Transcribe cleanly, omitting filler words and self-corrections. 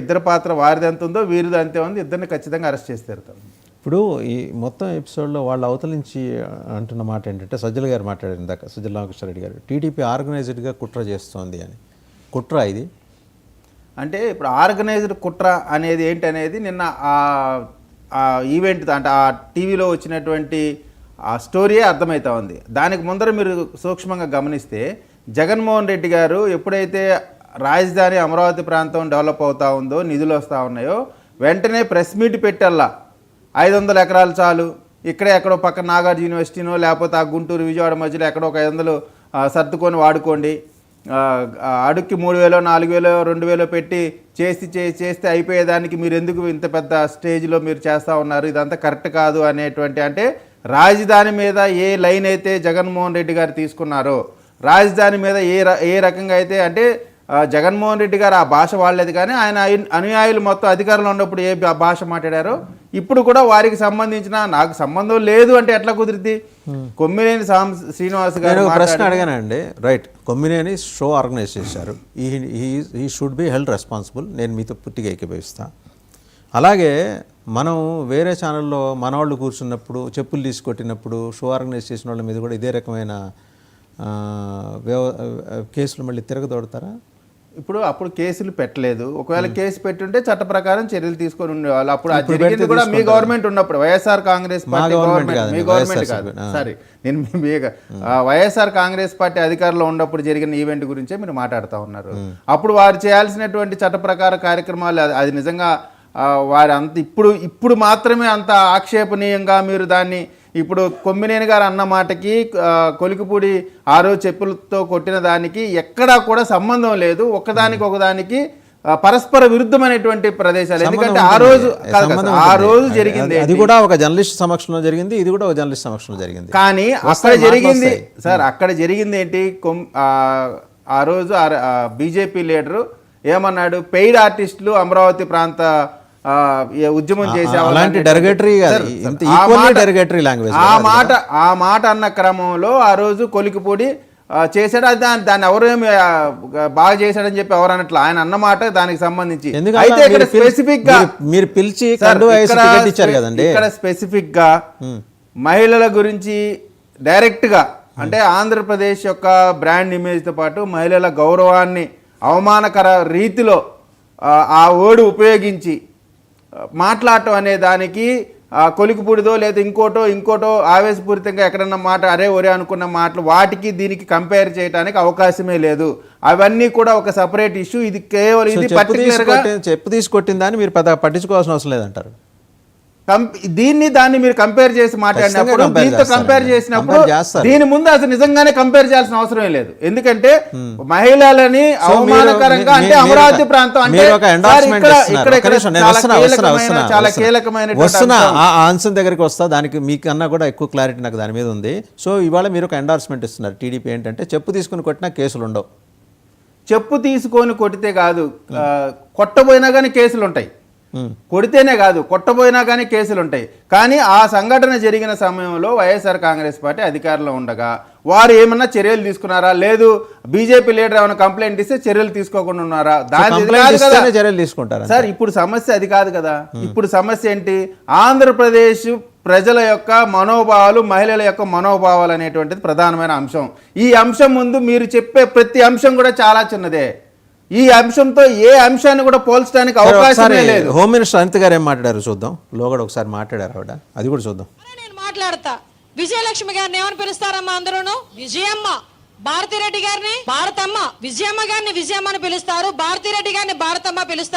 ఇద్దరు పాత్ర వారిది ఎంత ఉందో వీరిది అంతే ఉంది. ఇద్దరిని ఖచ్చితంగా అరెస్ట్ చేస్తారు. ఇప్పుడు ఈ మొత్తం ఎపిసోడ్లో వాళ్ళ అవతల నుంచి అంటున్న మాట ఏంటంటే, సజ్జల గారు మాట్లాడారు ఇందాక, సజ్జల రామకృష్ణారెడ్డి గారు, టీడీపీ ఆర్గనైజ్డ్గా కుట్ర చేస్తోంది అని. కుట్ర ఇది అంటే ఇప్పుడు ఆర్గనైజ్డ్ కుట్ర అనేది ఏంటి అనేది నిన్న ఆ ఈవెంట్ అంటే ఆ టీవీలో వచ్చినటువంటి ఆ స్టోరీయే అర్థమవుతా ఉంది. దానికి ముందర మీరు సూక్ష్మంగా గమనిస్తే జగన్మోహన్ రెడ్డి గారు ఎప్పుడైతే రాజధాని అమరావతి ప్రాంతం డెవలప్ అవుతూ ఉందో, నిధులు వస్తూ ఉన్నాయో, వెంటనే ప్రెస్ మీట్ పెట్టల్లా 500 ఎకరాలు చాలు, ఇక్కడే ఎక్కడో పక్కన నాగార్జున యూనివర్సిటీనో లేకపోతే ఆ గుంటూరు విజయవాడ మధ్యలో ఎక్కడో ఒక 500 సర్దుకొని వాడుకోండి, అడుక్కి 3000 4000 2000 పెట్టి చేస్తే అయిపోయేదానికి మీరు ఎందుకు ఇంత పెద్ద స్టేజ్లో మీరు చేస్తూ ఉన్నారు, ఇదంతా కరెక్ట్ కాదు అనేటువంటి, అంటే రాజధాని మీద ఏ లైన్ అయితే జగన్మోహన్ రెడ్డి గారు తీసుకున్నారో, రాజధాని మీద ఏ రకంగా అయితే, అంటే జగన్మోహన్ రెడ్డి గారు ఆ భాష వాడలేదు, కానీ ఆయన అనుయాయులు మొత్తం అధికారంలో ఉన్నప్పుడు ఏ భాష మాట్లాడారో ఇప్పుడు కూడా వారికి సంబంధించిన నాకు సంబంధం లేదు అంటే ఎట్లా కుదిరిద్ది? కొమ్మినేని శ్రీనివాస్ గారు ప్రశ్న అడిగానండి. రైట్, కొమ్మినేని షో ఆర్గనైజ్ చేశారు, ఈ షుడ్ బి హెల్డ్ రెస్పాన్సిబుల్. నేను మీతో పూర్తిగా ఏకీభవిస్తా. అలాగే మనం వేరే ఛానల్లో మనవాళ్ళు కూర్చున్నప్పుడు చెప్పులు తీసుకొట్టినప్పుడు షో ఆర్గనైజ్ చేసిన వాళ్ళ మీద కూడా ఇదే రకమైన కేసులు మళ్ళీ తిరగదోడతారా? అప్పుడు కేసులు పెట్టలేదు. ఒకవేళ కేసు పెట్టుంటే చట్ట ప్రకారం చర్యలు తీసుకొని ఉండేవాళ్ళు. అప్పుడు అది జరిగింది కూడా మీ గవర్నమెంట్ ఉన్నప్పుడు, వైఎస్ఆర్ కాంగ్రెస్ పార్టీ గవర్నమెంట్, మీ గవర్నమెంట్ కాదు. సరే, నేను వైఎస్ఆర్ కాంగ్రెస్ పార్టీ అధికారంలో ఉన్నప్పుడు జరిగిన ఈవెంట్ గురించే మీరు మాట్లాడుతూ ఉన్నారు. అప్పుడు వారు చేయాల్సినటువంటి చట్ట ప్రకార కార్యక్రమాలు అది నిజంగా వారి అంత ఇప్పుడు మాత్రమే అంత ఆక్షేపణీయంగా మీరు దాన్ని, ఇప్పుడు కొమ్మినేని గారు అన్న మాటకి కొలికిపూడి ఆ రోజు చెప్పులతో కొట్టిన దానికి ఎక్కడా కూడా సంబంధం లేదు. ఒకదానికి పరస్పర విరుద్ధమైనటువంటి ప్రదేశాలు. ఎందుకంటే ఆ రోజు జరిగింది, అది కూడా ఒక జర్నలిస్ట్ సమక్షంలో జరిగింది, ఇది కూడా ఒక జర్నలిస్ట్ సమక్షంలో జరిగింది. కానీ అక్కడ జరిగింది సార్, అక్కడ జరిగింది ఏంటి? ఆ రోజు బీజేపీ లీడరు ఏమన్నాడు? పెయిడ్ ఆర్టిస్టులు అమరావతి ప్రాంత ఉద్యమం చేసే ఆ మాట అన్న క్రమంలో ఆ రోజు కొలికిపూడి చేశాడు. దాన్ని ఎవరేమి బాగా చేశాడని చెప్పి ఎవరు అన్నట్లు ఆయన అన్నమాట దానికి సంబంధించి. అయితే ఇక్కడ స్పెసిఫిక్ గా మీరు పిలిచి ఇక్కడ స్పెసిఫిక్ గా మహిళల గురించి డైరెక్ట్ గా, అంటే ఆంధ్రప్రదేశ్ యొక్క బ్రాండ్ ఇమేజ్ తో పాటు మహిళల గౌరవాన్ని అవమానకర రీతిలో ఆ వర్డ్ ఉపయోగించి మాట్లాడటం అనే దానికి కొలికిపూడిదో లేదా ఇంకోటో ఆవేశపూరితంగా ఎక్కడన్నా మాట అరే ఒరే అనుకున్న మాటలు వాటికి దీనికి కంపేర్ చేయడానికి అవకాశమే లేదు. అవన్నీ కూడా ఒక సపరేట్ ఇష్యూ. ఇది కేవలం ఇది పర్టికులర్గా చెప్పు తీసుకొట్టిందని మీరు పెద్ద పట్టించుకోవాల్సిన అవసరం లేదంటారు. దాన్ని మీరు కంపేర్ చేసి మాట్లాడినప్పుడు, దీంతో కంపేర్ చేసినప్పుడు దీని ముందు అసలు నిజంగానే కంపేర్ చేయాల్సిన అవసరమే లేదు. ఎందుకంటే మహిళలని అవమానకరంగా, అంటే అమరావతి ప్రాంతం అంటే చాలా కీలకమైన ఆన్సర్ దగ్గరికి వస్తా, దానికి మీకన్నా కూడా ఎక్కువ క్లారిటీ నాకు దాని మీద ఉంది. సో ఇవాళ మీరు ఒక ఎండార్స్మెంట్ ఇస్తున్నారు టీడీపీ, ఏంటంటే చెప్పు తీసుకుని కొట్టినా కేసులు ఉండవు. చెప్పు తీసుకొని కొట్టితే కాదు, కొట్టబోయినా కానీ కేసులు ఉంటాయి. కొడితేనే కాదు, కొట్టబోయినా కానీ కేసులు ఉంటాయి. కానీ ఆ సంఘటన జరిగిన సమయంలో వైఎస్ఆర్ కాంగ్రెస్ పార్టీ అధికారంలో ఉండగా వారు ఏమన్నా చర్యలు తీసుకున్నారా? లేదు. బీజేపీ లీడర్ ఏమైనా కంప్లైంట్ ఇస్తే చర్యలు తీసుకోకుండా ఉన్నారా? చర్యలు తీసుకుంటారా సార్? ఇప్పుడు సమస్య అది కాదు కదా. ఇప్పుడు సమస్య ఏంటి? ఆంధ్రప్రదేశ్ ప్రజల యొక్క మనోభావాలు, మహిళల యొక్క మనోభావాలు అనేటువంటిది ప్రధానమైన అంశం. ఈ అంశం ముందు మీరు చెప్పే ప్రతి అంశం కూడా చాలా చిన్నదే. ఈ అంశంతో ఏ అంశాన్ని కూడా పోల్చడానికి అవకాశమే లేదు. హోమ్ మినిస్టర్ అనిత గారు ఏం మాట్లాడారు చూద్దాం. లోగడ ఒకసారి మాట్లాడారు ఆవిడ, అది కూడా చూద్దాం. నేను మాట్లాడతా. విజయలక్ష్మి గారిని ఏమని పిలుస్తారమ్మా? అందరూను విజయమ్మ. భారతిరెడ్డి గారిని భారతమ్మ. విజయమ్మ గారిని విజయమ్మ అని పిలుస్తారు, భారతిరెడ్డి గారిని భారతమ్మ పిలుస్తారు.